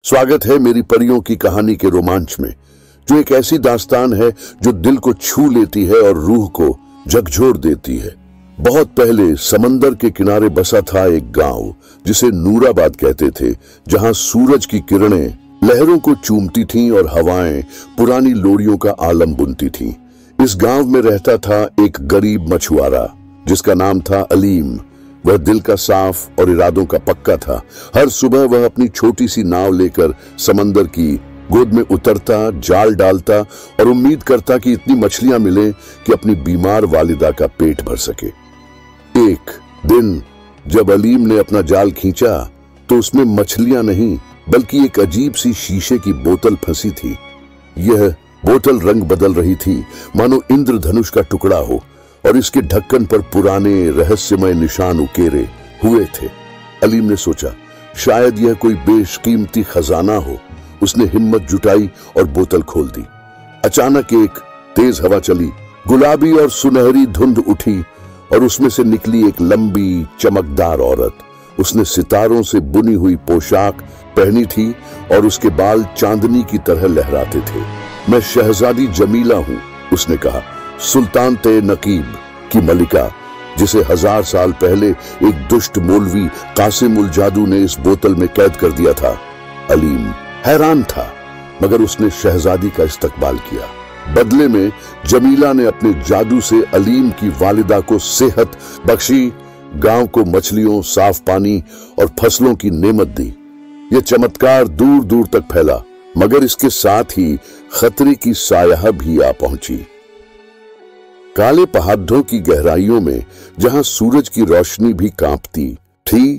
स्वागत है मेरी परियों की कहानी के रोमांच में, जो एक ऐसी दास्तान है जो दिल को छू लेती है और रूह को झकझोर देती है। बहुत पहले समंदर के किनारे बसा था एक गांव जिसे नूराबाद कहते थे, जहां सूरज की किरणें लहरों को चूमती थीं और हवाएं पुरानी लोरियों का आलम बुनती थीं। इस गांव में रहता था एक गरीब मछुआरा जिसका नाम था अलीम। वह दिल का साफ और इरादों का पक्का था। हर सुबह वह अपनी छोटी सी नाव लेकर समंदर की गोद में उतरता, जाल डालता और उम्मीद करता कि इतनी मछलियां मिले कि अपनी बीमार वालिदा का पेट भर सके। एक दिन जब अलीम ने अपना जाल खींचा तो उसमें मछलियां नहीं बल्कि एक अजीब सी शीशे की बोतल फंसी थी। यह बोतल रंग बदल रही थी, मानो इंद्रधनुष का टुकड़ा हो, और इसके ढक्कन पर पुराने रहस्यमय निशान उकेरे हुए थे। अलीम ने सोचा, शायद यह कोई बेशकीमती खजाना हो। उसने हिम्मत जुटाई और बोतल खोल दी। अचानक एक तेज हवा चली, गुलाबी और सुनहरी धुंध उठी और उसमें से निकली एक लंबी चमकदार औरत। उसने सितारों से बुनी हुई पोशाक पहनी थी और उसके बाल चांदनी की तरह लहराते थे। मैं शहजादी जमीला हूं, उसने कहा, सुल्तान ते नकीब की मलिका, जिसे 1000 साल पहले एक दुष्ट मौलवी कासिम उल जादू ने इस बोतल में कैद कर दिया था। अलीम हैरान था, मगर उसने शहजादी का इस्तकबाल किया। बदले में जमीला ने अपने जादू से अलीम की वालिदा को सेहत बख्शी, गांव को मछलियों, साफ पानी और फसलों की नेमत दी। यह चमत्कार दूर दूर तक फैला, मगर इसके साथ ही खतरे की साया भी आ पहुंची। काले पहाड़ों की गहराइयों में, जहां सूरज की रोशनी भी कांपती थी,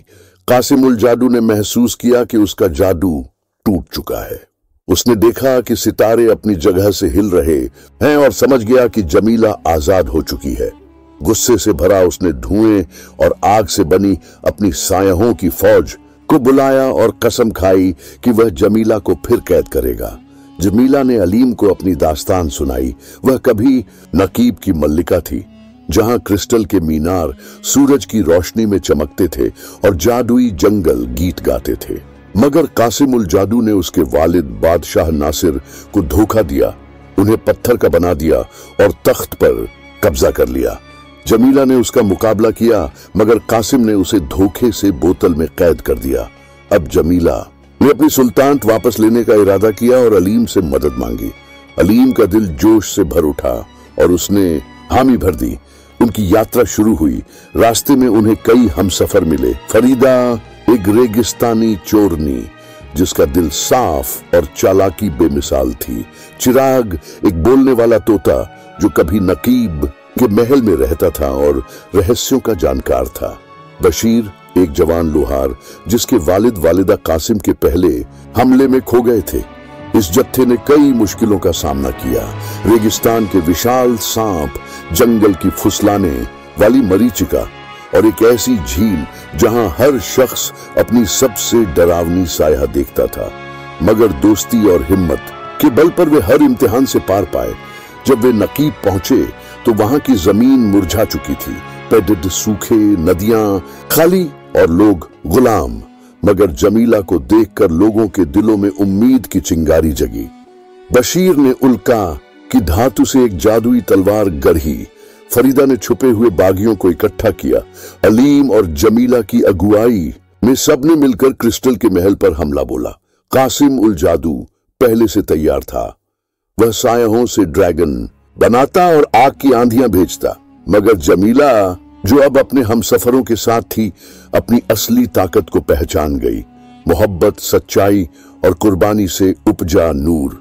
कासिम उल जादू ने महसूस किया कि उसका जादू टूट चुका है। उसने देखा कि सितारे अपनी जगह से हिल रहे हैं और समझ गया कि जमीला आजाद हो चुकी है। गुस्से से भरा उसने धुएं और आग से बनी अपनी सायों की फौज को बुलाया और कसम खाई कि वह जमीला को फिर कैद करेगा। जमीला ने अलीम को अपनी दास्तान सुनाई। वह कभी नकीब की मल्लिका थी, जहां क्रिस्टल के मीनार सूरज की रोशनी में चमकते थे और जादुई जंगल गीत गाते थे। मगर कासिम उल जादू ने उसके वालिद बादशाह नासिर को धोखा दिया, उन्हें पत्थर का बना दिया और तख्त पर कब्जा कर लिया। जमीला ने उसका मुकाबला किया, मगर कासिम ने उसे धोखे से बोतल में कैद कर दिया। अब जमीला ने अपनी सुल्तानत वापस लेने का इरादा किया और अलीम से मदद मांगी। अलीम का दिल जोश से भर उठा और उसने हामी भर दी। उनकी यात्रा शुरू हुई। रास्ते में उन्हें कई हमसफर मिले। फरीदा, एक रेगिस्तानी चोरनी जिसका दिल साफ और चालाकी बेमिसाल थी। चिराग, एक बोलने वाला तोता जो कभी नकीब के महल में रहता था और रहस्यों का जानकार था। बशीर, एक जवान लोहार जिसके वालिद वालिदा कासिम के पहले हमले में खो गए थे। इस जत्थे ने कई मुश्किलों का सामना किया। रेगिस्तान के विशाल सांप, जंगल की फुसलाने वाली मरीचिका और एक ऐसी झील जहां हर शख्स अपनी सबसे डरावनी साया देखता था। मगर दोस्ती और हिम्मत के बल पर वे हर इम्तिहान से पार पाए। जब वे नकीब पहुंचे तो वहां की जमीन मुरझा चुकी थी। पेड़ सूखे, नदियां खाली और लोग गुलाम। मगर जमीला को देखकर लोगों के दिलों में उम्मीद की चिंगारी जगी। बशीर ने उल्का की धातु से एक जादुई तलवार गढ़ी। फरीदा ने छुपे हुए बागियों को इकट्ठा किया। अलीम और जमीला की अगुवाई में सबने मिलकर क्रिस्टल के महल पर हमला बोला। कासिम उल जादू पहले से तैयार था। वह सायों से ड्रैगन बनाता और आग की आंधियां भेजता। मगर जमीला, जो अब अपने हमसफरों के साथ थी, अपनी असली ताकत को पहचान गई। मोहब्बत, सच्चाई और कुर्बानी से उपजा नूर।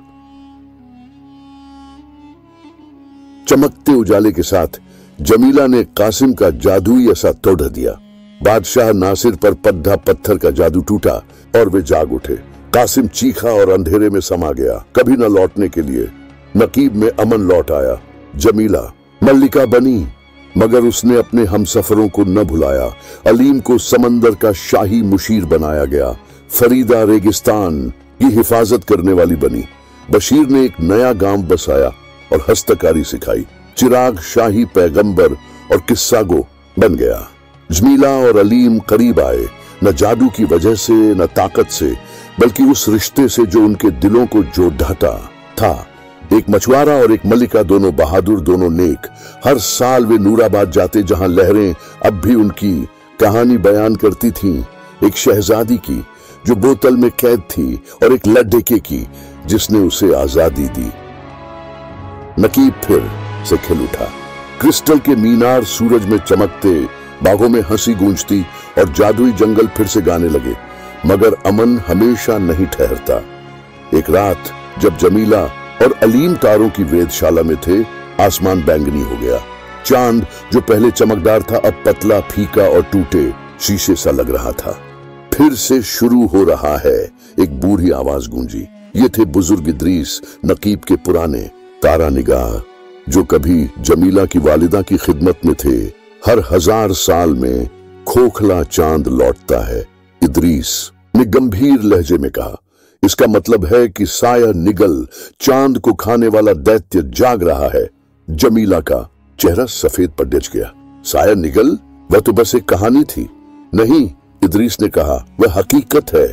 चमकते उजाले के साथ जमीला ने कासिम का जादुई असा तोड़ दिया। बादशाह नासिर पर पद्धा पत्थर का जादू टूटा और वे जाग उठे। कासिम चीखा और अंधेरे में समा गया, कभी न लौटने के लिए। नकीब में अमन लौट आया। जमीला मल्लिका बनी, मगर उसने अपने हमसफरों को न भुलाया। अलीम को समंदर का शाही मुशीर बनाया गया। फरीदा रेगिस्तान की हिफाजत करने वाली बनी। बशीर ने एक नया गांव बसाया और हस्तकारी सिखाई। चिराग शाही पैगंबर और किस्सागो बन गया। जमीला और अलीम करीब आए, न जादू की वजह से न ताकत से, बल्कि उस रिश्ते से जो उनके दिलों को जोड़ता था। एक मछुआरा और एक मल्लिका, दोनों बहादुर, दोनों नेक। हर साल वे नूराबाद जाते, जहां लहरें अब भी उनकी कहानी बयान करती थीं। एक शहजादी की जो बोतल में कैद थी और एक लड़के की जिसने उसे आजादी दी। नकीब फिर से खिल उठा। क्रिस्टल के मीनार सूरज में चमकते, बागों में हंसी गूंजती और जादुई जंगल फिर से गाने लगे। मगर अमन हमेशा नहीं ठहरता। एक रात जब जमीला और अलीम तारों की वेधशाला में थे, आसमान बैंगनी हो गया। चांद जो पहले चमकदार था अब पतला, फीका और टूटे शीशे सा लग रहा था। फिर से शुरू हो रहा है, एक बूढ़ी आवाज गूंजी। ये थे बुजुर्ग इदरीस, नकीब के पुराने तारा निगाह, जो कभी जमीला की वालिदा की खिदमत में थे। हर 1000 साल में खोखला चांद लौटता है, इदरीस ने गंभीर लहजे में कहा। इसका मतलब है कि साया निगल, चांद को खाने वाला दैत्य, जाग रहा है। जमीला का चेहरा सफेद पर डिच गया। साया निगल? वह तो बस एक कहानी थी। नहीं, इदरीस ने कहा, वह हकीकत है।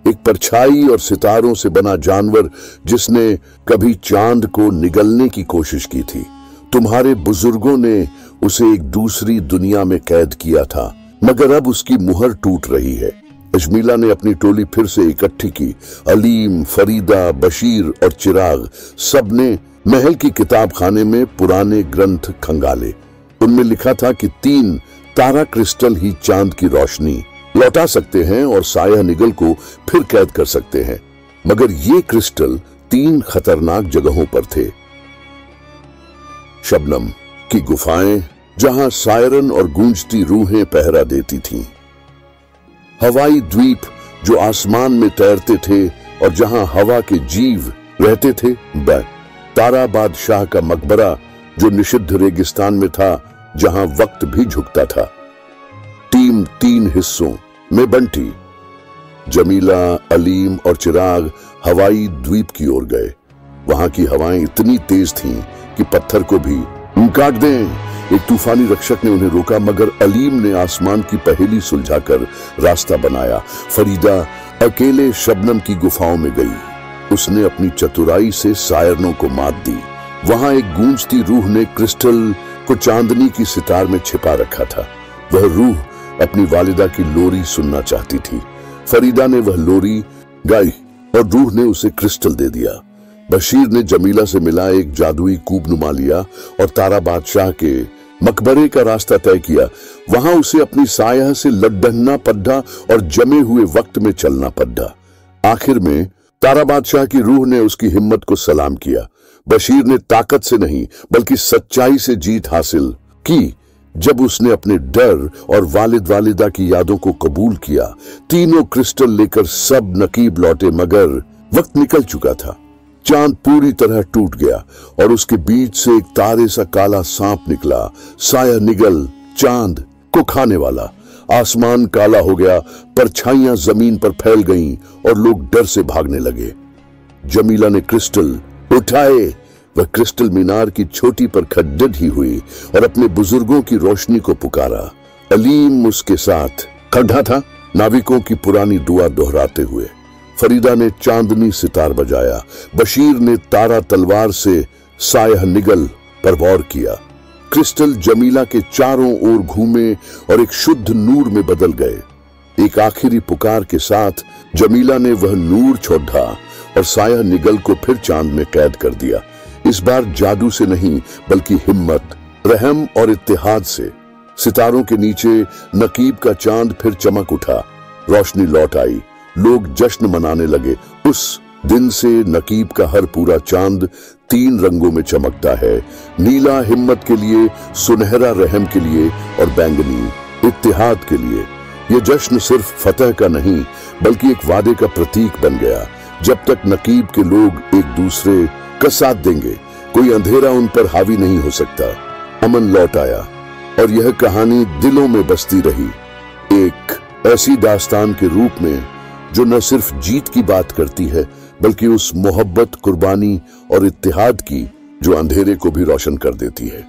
एक परछाई और सितारों से बना जानवर जिसने कभी चांद को निगलने की कोशिश की थी। तुम्हारे बुजुर्गों ने उसे एक दूसरी दुनिया में कैद किया था, मगर अब उसकी मुहर टूट रही है। जमीला ने अपनी टोली फिर से इकट्ठी की। अलीम, फरीदा, बशीर और चिराग, सबने महल की किताब खाने में पुराने ग्रंथ खंगाले। उनमें लिखा था कि 3 तारा क्रिस्टल ही चांद की रोशनी लौटा सकते हैं और साया निगल को फिर कैद कर सकते हैं। मगर ये क्रिस्टल 3 खतरनाक जगहों पर थे। शबनम की गुफाएं, जहां सायरन और गूंजती रूहें पहरा देती थीं। हवाई द्वीप जो आसमान में तैरते थे और जहां हवा के जीव रहते थे। तारा बादशाह का मकबरा जो निषिद्ध रेगिस्तान में था, जहां वक्त भी झुकता था। टीम 3 हिस्सों में बंटी। जमीला, अलीम और चिराग हवाई द्वीप की ओर गए। वहां की हवाएं इतनी तेज थीं कि पत्थर को भी काट दें। एक तूफानी रक्षक ने उन्हें रोका, मगर अलीम ने आसमान की पहेली सुलझाकर रास्ता बनाया। फरीदा अकेले शबनम की गुफाओं में गई। उसने अपनी चतुराई से सायरनों को मात दी। वहां एक गूंजती रूह ने क्रिस्टल को चांदनी की सितार में छिपा रखा था। वह रूह अपनी वालिदा की लोरी सुनना चाहती थी। फरीदा ने वह लोरी गाई और रूह ने उसे क्रिस्टल दे दिया। बशीर ने जमीला से मिला एक जादुई कूबनुमा लिया और तारा बादशाह के मकबरे का रास्ता तय किया। वहां उसे अपनी साया से लड्ढना पड्ढा और जमे हुए वक्त में चलना पड्ढा। आखिर में तारा बादशाह की रूह ने उसकी हिम्मत को सलाम किया। बशीर ने ताकत से नहीं बल्कि सच्चाई से जीत हासिल की। जब उसने अपने डर और वालिद वालिदा की यादों को कबूल किया, तीनों क्रिस्टल लेकर सब नकीब लौटे, मगर वक्त निकल चुका था। चांद पूरी तरह टूट गया और उसके बीच से एक तारे सा काला सांप निकला। साया निगल, चांद को खाने वाला। आसमान काला हो गया, परछाइयां जमीन पर फैल गईं और लोग डर से भागने लगे। जमीला ने क्रिस्टल उठाए। वह क्रिस्टल मीनार की छोटी पर खड्डी हुई और अपने बुजुर्गों की रोशनी को पुकारा। अलीम उसके साथ खड़ा था, नाविकों की पुरानी दुआ दोहराते हुए। फरीदा ने चांदनी सितार बजाया। बशीर ने तारा तलवार से साया निगल पर वार किया। क्रिस्टल जमीला के चारों ओर घूमे और एक शुद्ध नूर में बदल गए। एक आखिरी पुकार के साथ जमीला ने वह नूर छोड़ा और साया निगल को फिर चांद में कैद कर दिया। इस बार जादू से नहीं बल्कि हिम्मत, रहम और इत्तेहाद से। सितारों के नीचे नकीब का चांद फिर चमक उठा। रोशनी लौट आई। लोग जश्न मनाने लगे। उस दिन से नकीब का हर पूरा चांद 3 रंगों में चमकता है। नीला हिम्मत के लिए, सुनहरा रहम के लिए और बैंगनी इत्तेहाद के लिए। यह जश्न सिर्फ फतह का नहीं बल्कि एक वादे का प्रतीक बन गया। जब तक नकीब के लोग एक दूसरे का साथ देंगे, कोई अंधेरा उन पर हावी नहीं हो सकता। अमन लौट आया और यह कहानी दिलों में बसती रही, एक ऐसी दास्तान के रूप में जो न सिर्फ जीत की बात करती है बल्कि उस मोहब्बत, कुर्बानी और इत्तेहाद की जो अंधेरे को भी रोशन कर देती है।